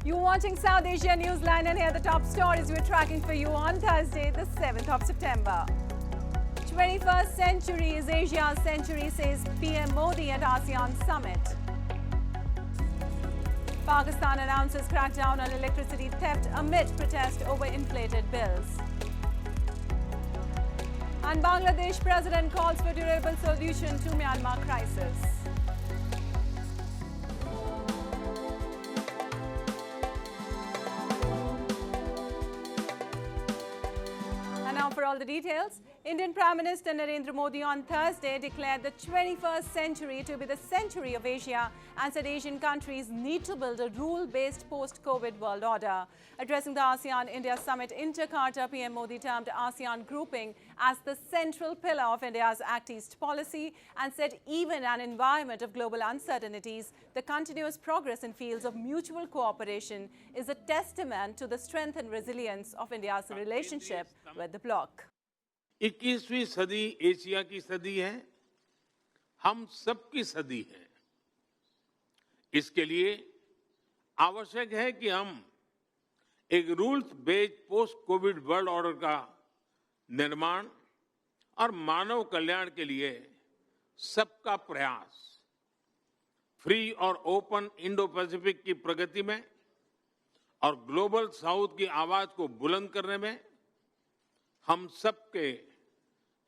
You're watching South Asia Newsline, and here are the top stories we're tracking for you on Thursday, the 7th of September. 21st century is Asia's century, says PM Modi at ASEAN Summit. Pakistan announces crackdown on electricity theft amid protest over inflated bills. And Bangladesh president calls for durable solution to Myanmar crisis. And now for all the details. Indian Prime Minister Narendra Modi on Thursday declared the 21st century to be the century of Asia and said Asian countries need to build a rule-based post-COVID world order. Addressing the ASEAN-India summit in Jakarta, PM Modi termed ASEAN grouping as the central pillar of India's Act East policy and said even in an environment of global uncertainties, the continuous progress in fields of mutual cooperation is a testament to the strength and resilience of India's relationship with the bloc. 21वीं सदी Asia की सदी है, हम सबकी सदी है। इसके लिए आवश्यक है कि हम एक rules based post Covid world order का निर्माण और मानव कल्याण के लिए सबका प्रयास, फ्री और ओपन इंडो पैसिफिक की प्रगति में और ग्लोबल साउथ की आवाज को बुलंद करने में हम सबके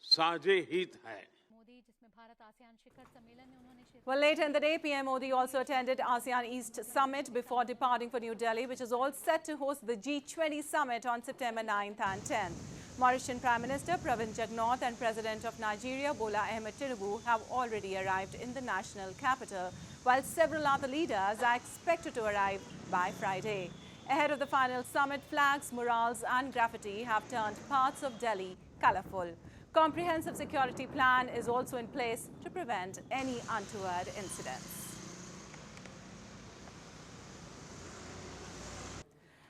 साझे हित है। Well, later in the day, PM Modi also attended ASEAN East Summit before departing for New Delhi, which is all set to host the G20 summit on September 9th and 10th. Mauritian Prime Minister Pravind Jugnauth and President of Nigeria Bola Ahmed Tinubu have already arrived in the national capital, while several other leaders are expected to arrive by Friday. Ahead of the final summit, flags, murals and graffiti have turned parts of Delhi colourful. Comprehensive security plan is also in place to prevent any untoward incidents.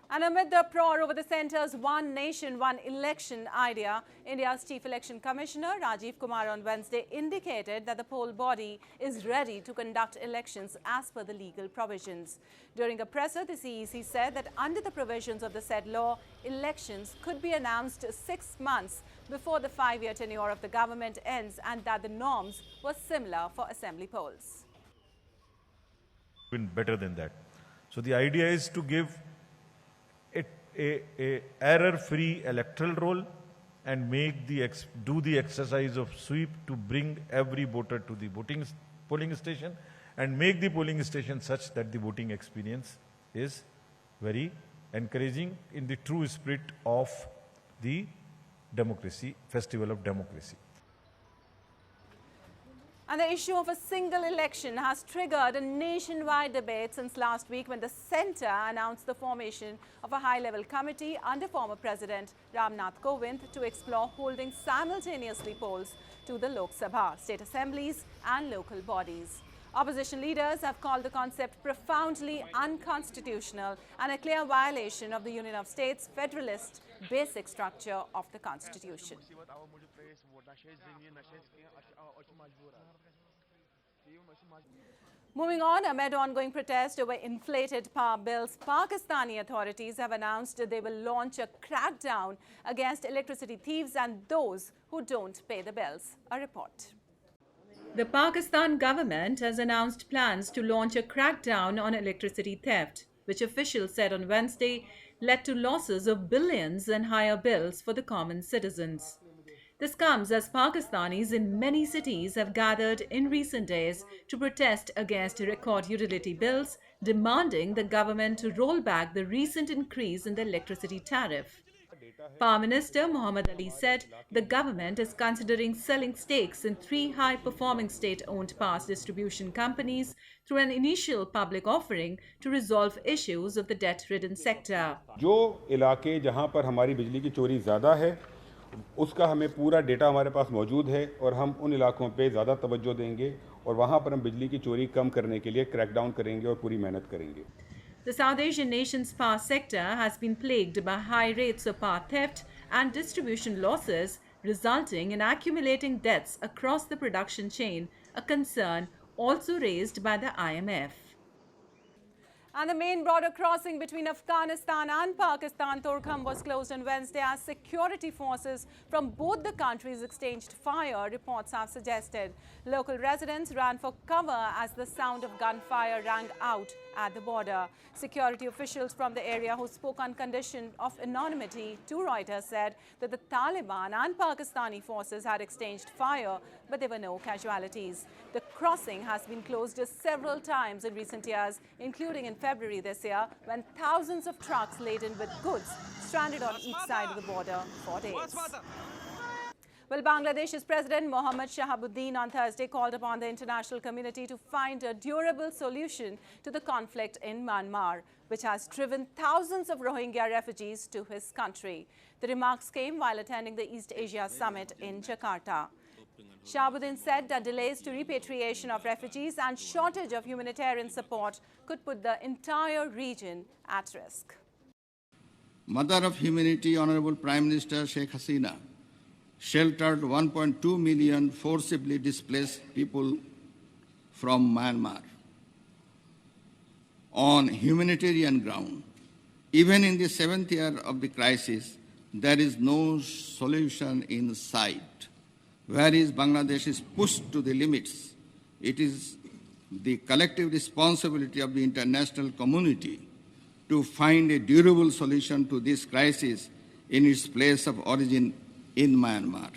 And amid the uproar over the centre's one nation, one election idea, India's Chief Election Commissioner Rajiv Kumar on Wednesday indicated that the poll body is ready to conduct elections as per the legal provisions. During a presser, the CEC said that under the provisions of the said law, elections could be announced 6 months before the 5-year tenure of the government ends and that the norms were similar for assembly polls. Been better than that. So the idea is to give a error-free electoral roll and do the exercise of sweep to bring every voter to the polling station and make the polling station such that the voting experience is very encouraging in the true spirit of the democracy, festival of democracy. And the issue of a single election has triggered a nationwide debate since last week when the centre announced the formation of a high-level committee under former President Ram Nath Kovind to explore holding simultaneously polls to the Lok Sabha, state assemblies and local bodies. Opposition leaders have called the concept profoundly unconstitutional and a clear violation of the Union of States' federalist basic structure of the Constitution. Moving on, amid ongoing protest over inflated power bills, Pakistani authorities have announced they will launch a crackdown against electricity thieves and those who don't pay the bills. A report. The Pakistan government has announced plans to launch a crackdown on electricity theft, which officials said on Wednesday led to losses of billions and higher bills for the common citizens. This comes as Pakistanis in many cities have gathered in recent days to protest against record utility bills, demanding the government to roll back the recent increase in the electricity tariff. Prime Minister Muhammad Ali said the government is considering selling stakes in 3 high-performing state-owned power distribution companies through an initial public offering to resolve issues of the debt-ridden sector. जो इलाके जहां पर हमारी बिजली की चोरी ज़्यादा है, उसका हमें पूरा डेटा हमारे पास मौजूद है और हम उन इलाकों पे ज़्यादा तवज्जो देंगे और वहां पर हम बिजली की चोरी कम करने के लिए क्रैकडाउन करेंगे और पूरी मेहनत करेंगे. The South Asian nation's power sector has been plagued by high rates of power theft and distribution losses, resulting in accumulating debts across the production chain, a concern also raised by the IMF. And the main border crossing between Afghanistan and Pakistan, Torkham, was closed on Wednesday as security forces from both the countries exchanged fire, reports have suggested. Local residents ran for cover as the sound of gunfire rang out at the border. Security officials from the area who spoke on condition of anonymity to Reuters said that the Taliban and Pakistani forces had exchanged fire, but there were no casualties. The crossing has been closed several times in recent years, including in February this year, when thousands of trucks laden with goods stranded on each side of the border for days. Well, Bangladesh's President Mohammad Shahabuddin on Thursday called upon the international community to find a durable solution to the conflict in Myanmar, which has driven thousands of Rohingya refugees to his country. The remarks came while attending the East Asia Summit in Jakarta. Shahabuddin said that delays to repatriation of refugees and shortage of humanitarian support could put the entire region at risk. Mother of Humanity, Honorable Prime Minister Sheikh Hasina, sheltered 1.2 million forcibly displaced people from Myanmar on humanitarian ground. Even in the 7th year of the crisis, there is no solution in sight. Whereas Bangladesh is pushed to the limits, it is the collective responsibility of the international community to find a durable solution to this crisis in its place of origin in Myanmar.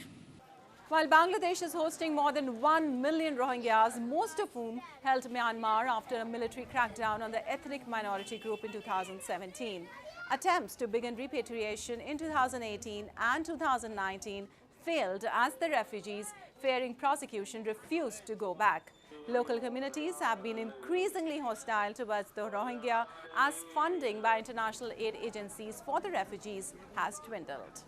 While Bangladesh is hosting more than 1 million Rohingyas, most of whom held Myanmar after a military crackdown on the ethnic minority group in 2017. Attempts to begin repatriation in 2018 and 2019 failed as the refugees, fearing prosecution, refused to go back. Local communities have been increasingly hostile towards the Rohingya as funding by international aid agencies for the refugees has dwindled.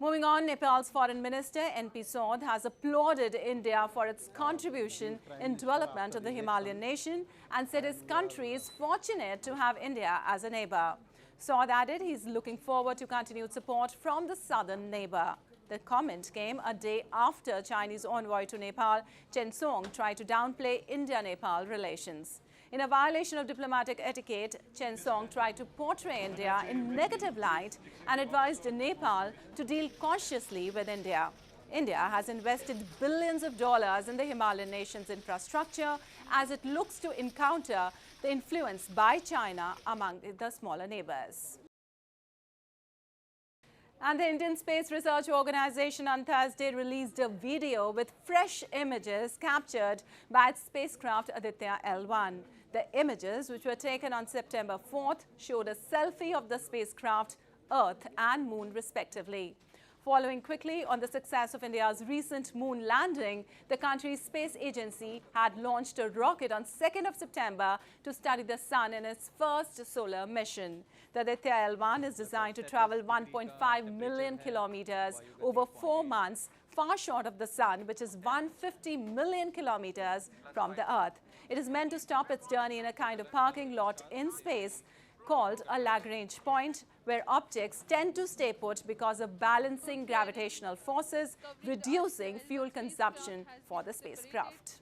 Moving on, Nepal's Foreign Minister N.P. Saud has applauded India for its contribution in development of the Himalayan nation and said his country is fortunate to have India as a neighbor. Saud added he's looking forward to continued support from the southern neighbor. The comment came a day after Chinese envoy to Nepal, Chen Song, tried to downplay India-Nepal relations. In a violation of diplomatic etiquette, Chen Song tried to portray India in negative light and advised Nepal to deal cautiously with India. India has invested billions of dollars in the Himalayan nation's infrastructure as it looks to encounter the influence by China among the smaller neighbors. And the Indian Space Research Organization on Thursday released a video with fresh images captured by its spacecraft Aditya L1. The images, which were taken on September 4th, showed a selfie of the spacecraft, Earth and Moon respectively. Following quickly on the success of India's recent moon landing, the country's space agency had launched a rocket on 2nd of September to study the sun in its first solar mission. The Aditya L1 is designed to travel 1.5 million kilometers over 4 months, far short of the sun, which is 150 million kilometers from the Earth. It is meant to stop its journey in a kind of parking lot in space called a Lagrange point, where objects tend to stay put because of balancing gravitational forces, reducing fuel consumption for the spacecraft.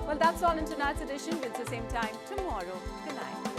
Well, that's all in tonight's edition. We'll see you same time tomorrow. Good night.